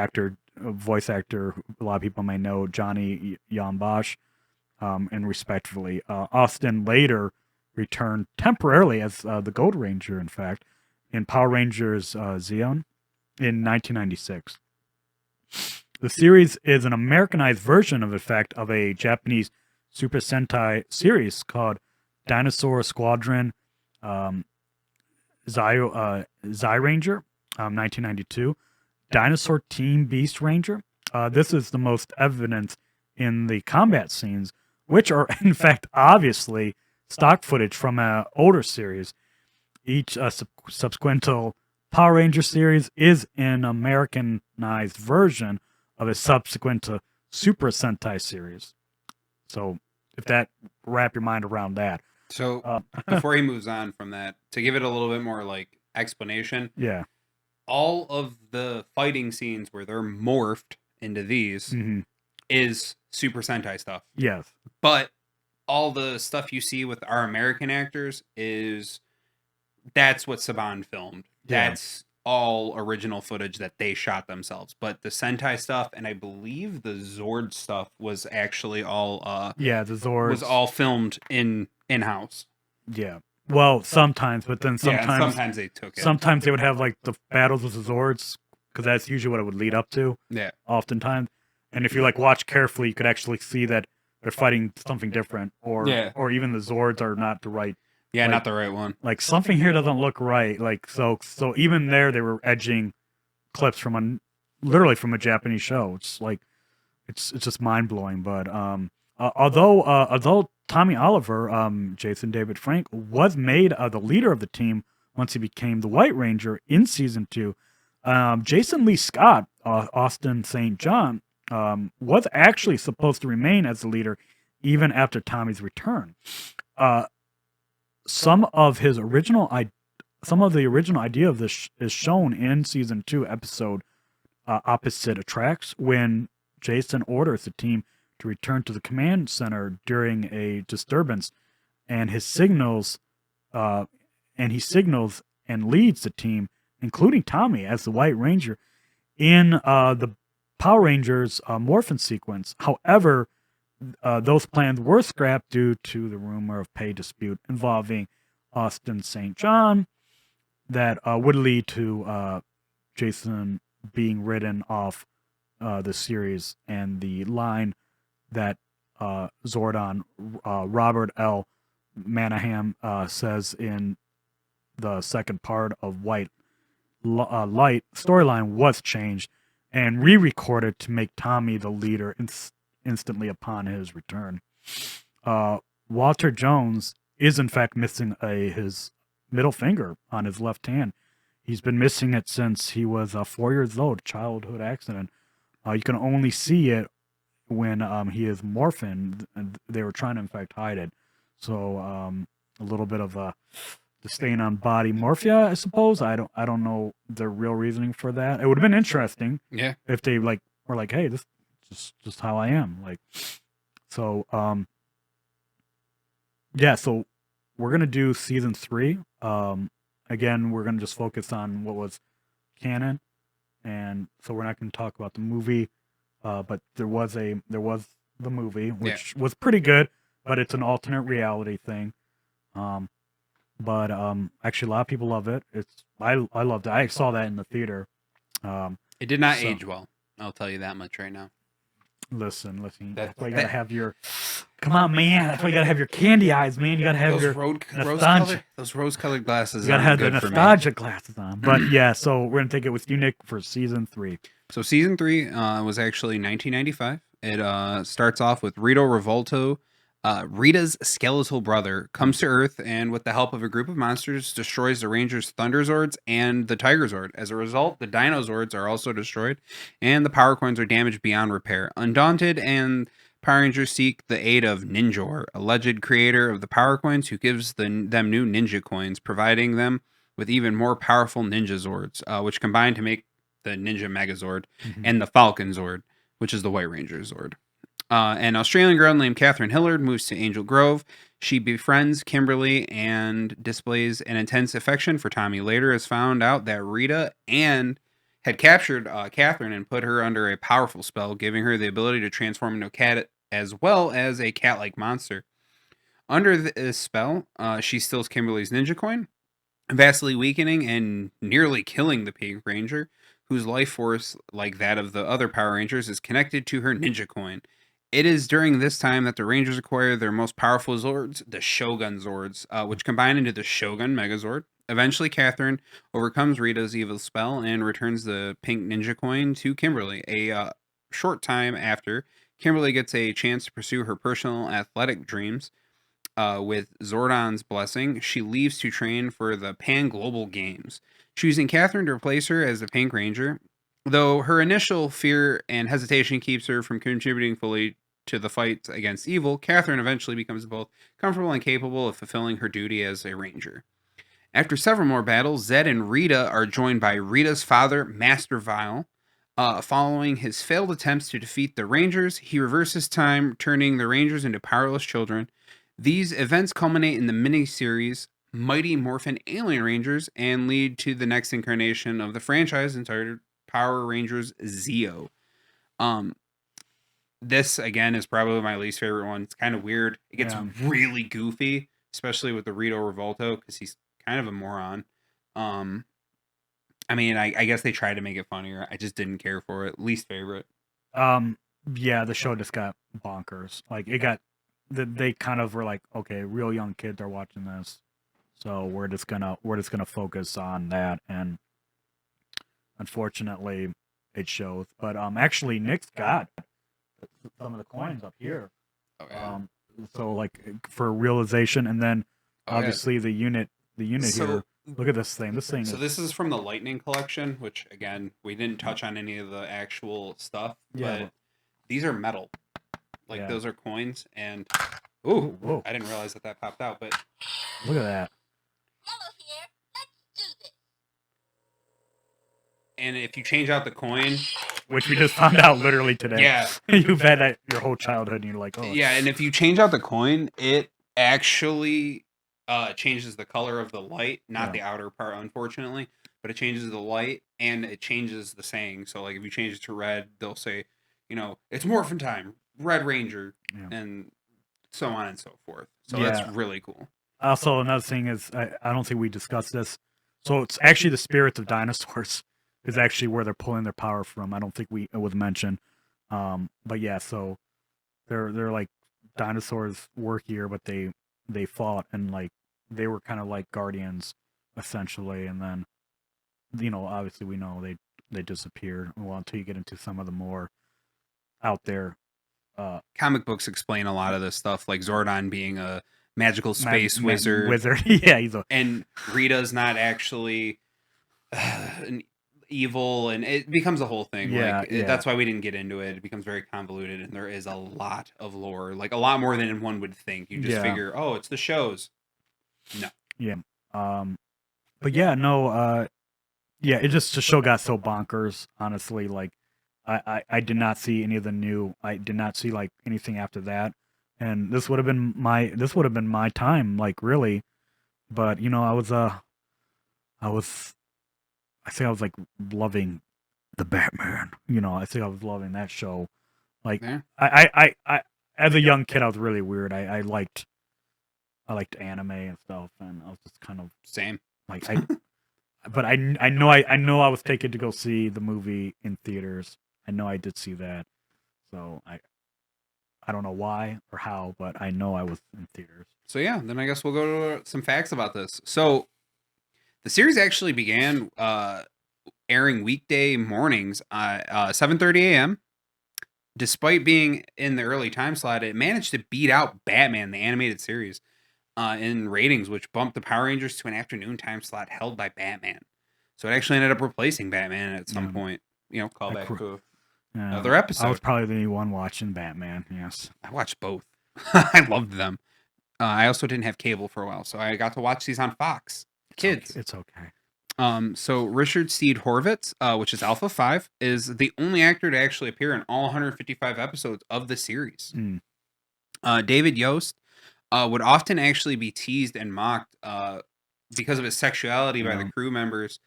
voice actor a lot of people may know, Johnny Yambosh, and respectively. Austin later returned temporarily as the Gold Ranger, in fact, in Power Rangers Zeon in 1996. The series is an Americanized version of, in fact, of a Japanese Super Sentai series called Dinosaur Squadron Zai Ranger, 1992. Dinosaur Team Beast Ranger. This is the most evident in the combat scenes, which are, in fact, obviously stock footage from an older series. Each subsequent Power Ranger series is an Americanized version of a subsequent Super Sentai series. So, if that wrap your mind around that. So before he moves on from that, to give it a little bit more like explanation, Yeah. all of the fighting scenes where they're morphed into these is Super Sentai stuff. Yes. But all the stuff you see with our American actors that's what Saban filmed. Yeah. That's all original footage that they shot themselves. But the Sentai stuff and I believe the Zord stuff was actually all the Zords was all filmed in-house. Yeah. Well, sometimes, but then sometimes they took it. Sometimes they would have like the battles with the Zords, because that's usually what it would lead up to. Yeah. Oftentimes, and if you like watch carefully, you could actually see that they're fighting something different, or even the Zords are not the right. Yeah, not the right one. Like something here doesn't look right. Like so even there they were edging clips from literally from a Japanese show. It's like it's just mind blowing. But Although Tommy Oliver, Jason David Frank, was made the leader of the team once he became the White Ranger in season 2, Jason Lee Scott, Austin St. John, was actually supposed to remain as the leader even after Tommy's return. Uh, some of his original some of the original idea of this is shown in season 2 episode Opposite Attracts, when Jason orders the team to return to the command center during a disturbance, and his signals he signals and leads the team, including Tommy as the White Ranger, in the Power Rangers Morphin sequence. However, those plans were scrapped due to the rumor of pay dispute involving Austin St. John that would lead to Jason being written off the series, and the line that Zordon Robert L. Manaham says in the second part of White Light storyline was changed and re-recorded to make Tommy the leader instantly upon his return. Walter Jones is in fact missing his middle finger on his left hand. He's been missing it since he was 4 years old, childhood accident. You can only see it when he is morphin, and they were trying to in fact hide it. So a little bit of the stain on body morphia, I suppose. I don't know the real reasoning for that. It would have been interesting, Yeah, if they were like, hey, this is just how I am. So yeah, so we're gonna do season 3. Again, we're gonna just focus on what was canon, and so we're not gonna talk about the movie. But there was the movie, which was pretty good, but it's an alternate reality thing. But actually, a lot of people love it. I loved it. I saw that in the theater. It did not age well. I'll tell you that much right now. Listen. That's why you gotta have your. Come on, man. That's why you gotta have your candy eyes, man. You gotta have those rose-colored glasses. You gotta have the nostalgia glasses on. But yeah, so we're gonna take it with you, Nick, for season 3. So season 3 was actually 1995. It starts off with Rito Revolto. Rita's skeletal brother comes to Earth and, with the help of a group of monsters, destroys the Rangers' Thunder Zords and the Tiger Zord. As a result, the Dino Zords are also destroyed, and the Power Coins are damaged beyond repair. Undaunted, and Power Rangers seek the aid of Ninjor, alleged creator of the Power Coins, who gives them new Ninja Coins, providing them with even more powerful Ninja Zords, which combine to make the Ninja Megazord and the Falcon Zord, which is the White Ranger Zord. An Australian girl named Catherine Hillard moves to Angel Grove. She befriends Kimberly and displays an intense affection for Tommy. Later, is found out that Rita had captured Catherine and put her under a powerful spell, giving her the ability to transform into a cat as well as a cat-like monster. Under this spell, she steals Kimberly's ninja coin, vastly weakening and nearly killing the Pink Ranger, whose life force, like that of the other Power Rangers, is connected to her ninja coin. It is during this time that the Rangers acquire their most powerful Zords, the Shogun Zords, which combine into the Shogun Megazord. Eventually, Catherine overcomes Rita's evil spell and returns the pink ninja coin to Kimberly. A short time after, Kimberly gets a chance to pursue her personal athletic dreams. With Zordon's blessing, she leaves to train for the Pan Global Games, choosing Catherine to replace her as the Pink Ranger. Though her initial fear and hesitation keeps her from contributing fully to the fight against evil, Catherine eventually becomes both comfortable and capable of fulfilling her duty as a ranger. After several more battles, Zed and Rita are joined by Rita's father, Master Vile. Following his failed attempts to defeat the Rangers, he reverses time, turning the Rangers into powerless children. These events culminate in the miniseries Mighty Morphin Alien Rangers and lead to the next incarnation of the franchise entitled Power Rangers Zeo. This again is probably my least favorite one. It's kind of weird. It gets really goofy, especially with the Rito Revolto, because he's kind of a moron. I mean, I guess they tried to make it funnier. I just didn't care for it. Least favorite. Yeah, the show just got bonkers. Like they kind of were like, okay, real young kids are watching this, so we're just gonna focus on that, and unfortunately, it shows. But actually, Nick's got some of the coins up here. Oh yeah. So like for realization, and then Oh yeah. obviously the unit So here. Look at this thing. This thing so is this is from the Lightning collection, which again we didn't touch on any of the actual stuff, yeah, but these are metal. Like yeah. those are coins, and Oh, ooh, whoa! I didn't realize that popped out. But Look at that. and if you change out the coin, Which we just found out literally today. yeah, You've had that your whole childhood, and you're like, oh, yeah, and if you change out the coin, it actually changes the color of the light, not Yeah. the outer part, unfortunately, but it changes the light and it changes the saying. So, like, if you change it to red, they'll say, it's Morphin time, Red Ranger, Yeah. and so on and so forth. So Yeah. that's really cool. Also, another thing is, I don't think we discussed this. So it's actually the spirits of dinosaurs is actually where they're pulling their power from. I don't think it was mentioned. But yeah, so they're like dinosaurs were here, but they fought and like they were kind of like guardians essentially, and then obviously we know they disappeared. Well, until you get into some of the more out there Comic books explain a lot of this stuff, like Zordon being a magical space wizard. Yeah, and Rita's not actually an evil, and it becomes a whole thing. Yeah, like yeah. That's why we didn't get into it. It becomes very convoluted, and there is a lot of lore, like a lot more than one would think. You just figure, oh, it's the shows. No. Yeah. But yeah, no. Yeah, it just the show got so bonkers. Honestly, like I did not see any of the new. I did not see like anything after that, and this would have been my time, like really. But I think I was like loving the Batman. I think I was loving that show. Like Yeah. I as a young kid, I was really weird. I liked anime and stuff, and I was just kind of Same. like but I know I was taken to go see the movie in theaters. I know I did see that, so I don't know why or how, but I know I was in theaters. So yeah, then I guess we'll go to some facts about this. So the series actually began airing weekday mornings at 7:30 a.m. Despite being in the early time slot, it managed to beat out Batman, the animated series, in ratings, which bumped the Power Rangers to an afternoon time slot held by Batman. So it actually ended up replacing Batman at some point. Call back to another episode. I was probably the one watching Batman. Yes, I watched both. I loved them. I also didn't have cable for a while, so I got to watch these on Fox Kids. It's okay. So Richard Steed Horvitz, which is Alpha 5, is the only actor to actually appear in all 155 episodes of the series. David Yost would often actually be teased and mocked because of his sexuality by the crew members.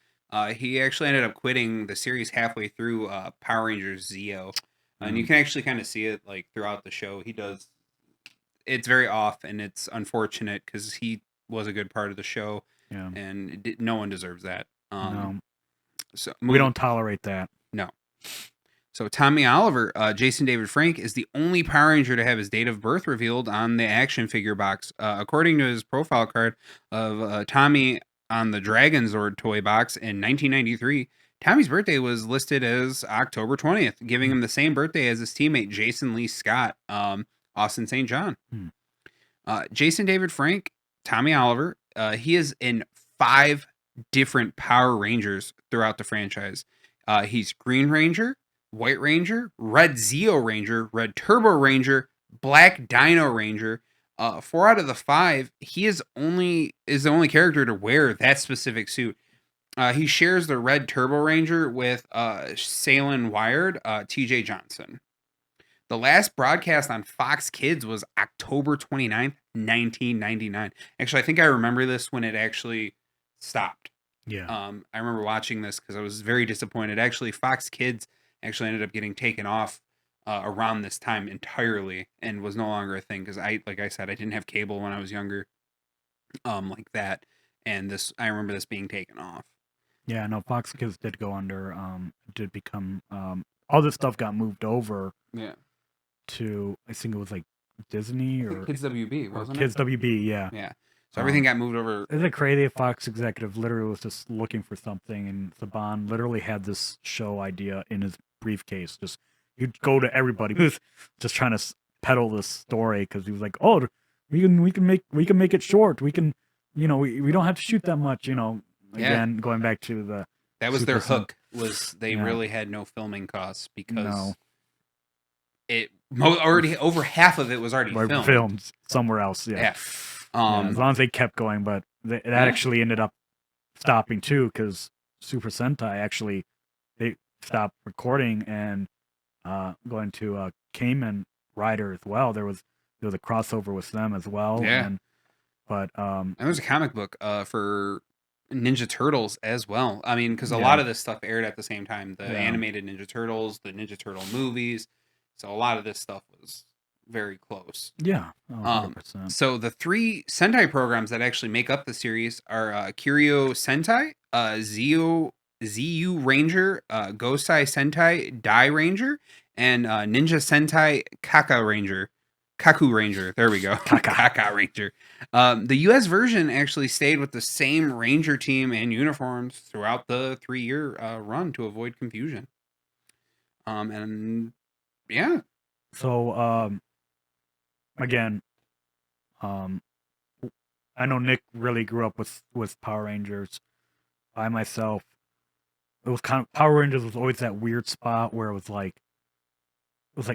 He actually ended up quitting the series halfway through Power Rangers Zeo. And you can actually kind of see it like throughout the show. He does. It's very off, and it's unfortunate because he was a good part of the show. Yeah. And no one deserves that. No. So we don't tolerate that. No. So Tommy Oliver, Jason David Frank, is the only Power Ranger to have his date of birth revealed on the action figure box. According to his profile card of Tommy on the Dragon Zord toy box in 1993, Tommy's birthday was listed as October 20th, giving him the same birthday as his teammate Jason Lee Scott, Austin St. John. Jason David Frank, Tommy Oliver, he is in 5 different Power Rangers throughout the franchise. He's Green Ranger, White Ranger, Red Zeo Ranger, Red Turbo Ranger, Black Dino Ranger. 4 out of the 5, he is the only character to wear that specific suit. He shares the Red Turbo Ranger with Salem Wired, TJ Johnson. The last broadcast on Fox Kids was October 29th, 1999. Actually, I think I remember this when it actually stopped. Yeah. I remember watching this because I was very disappointed. Actually, Fox Kids actually ended up getting taken off around this time entirely and was no longer a thing because like I said, I didn't have cable when I was younger, like that. And I remember this being taken off. Yeah, no, Fox Kids did go under. Did become all this stuff got moved over. Yeah. To I think it was like Disney or Kids WB, wasn't Kids WB, yeah. Yeah. So everything got moved over. Isn't it crazy? A Fox executive literally was just looking for something, and Saban literally had this show idea in his briefcase. Just he'd go to everybody who's just trying to peddle this story because he was like, "Oh, we can make it short. We can, we don't have to shoot that much." Again, going back to the that was Super their Sen- hook. Was they really had no filming costs because No. it already over half of it was already filmed somewhere else. Yeah. Yeah. As long as they kept going, but that actually ended up stopping too because Super Sentai actually they stopped recording and going to Kamen Rider as well. There was a crossover with them as well. Yeah. And there's a comic book for Ninja Turtles as well. I mean, because a lot of this stuff aired at the same time. The animated Ninja Turtles, the Ninja Turtle movies. So a lot of this stuff was very close. Yeah. 100%. So the 3 Sentai programs that actually make up the series are Kiryu Sentai, ZU Ranger, Gosai Sentai Dai Ranger, and Ninja Sentai Kaku Ranger. There we go. Kaka Ranger. The US version actually stayed with the same Ranger team and uniforms throughout the 3-year run to avoid confusion. And yeah. So again, I know Nick really grew up with Power Rangers. I myself, it was kind of Power Rangers was always that weird spot where it was like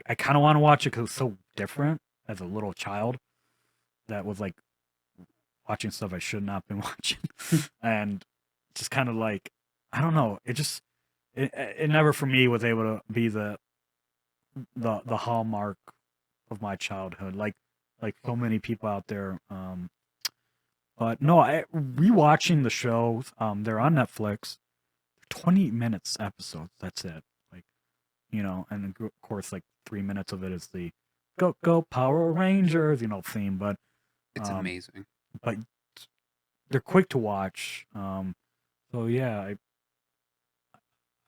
I kind of want to watch it because it was so different as a little child. That was like watching stuff I should not been watching, and just kind of like I don't know. It never for me was able to be the hallmark of my childhood, like so many people out there. But no, rewatching the shows. They're on Netflix. 20 minutes episodes. That's it. Like, and of course, like 3 minutes of it is the Go Power Rangers, theme. But it's amazing. But they're quick to watch. So yeah,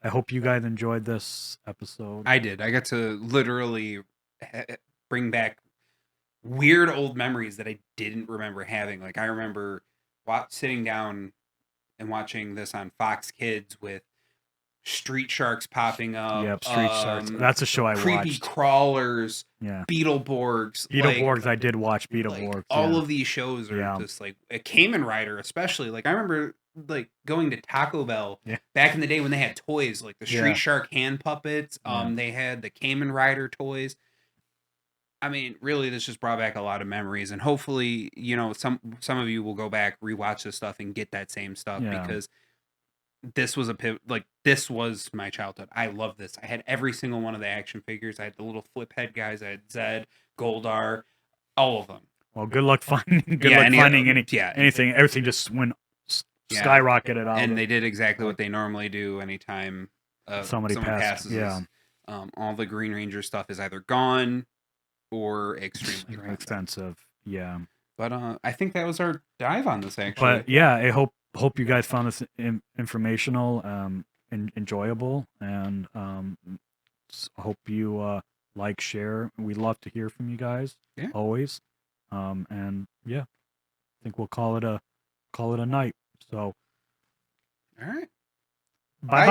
I hope you guys enjoyed this episode. I did. I got to literally bring back weird old memories that I didn't remember having. Like I remember sitting down and watching this on Fox Kids with Street Sharks popping up. Yep, Street Sharks. That's a show I watched. Creepy Crawlers. Yeah. Beetleborgs. Beetleborgs, I did watch Beetleborgs. All of these shows are just like a Kamen Rider, especially. Like I remember like going to Taco Bell back in the day when they had toys, like the Street Shark hand puppets. They had the Kamen Rider toys. I mean, really, this just brought back a lot of memories, and hopefully, some of you will go back, rewatch this stuff, and get that same stuff because this was this was my childhood. I love this. I had every single one of the action figures. I had the little flip head guys. I had Zed, Goldar, all of them. Well, good luck finding anything. Everything just went skyrocketed out. And they did exactly what they normally do anytime someone passes. Yeah. All the Green Ranger stuff is either gone or extremely expensive. Yeah. But I think that was our dive on this, actually. But yeah, I hope you guys found this informational, and enjoyable, and hope you like, share. We love to hear from you guys. Always. And yeah, I think we'll call it a night. So, all right. Bye.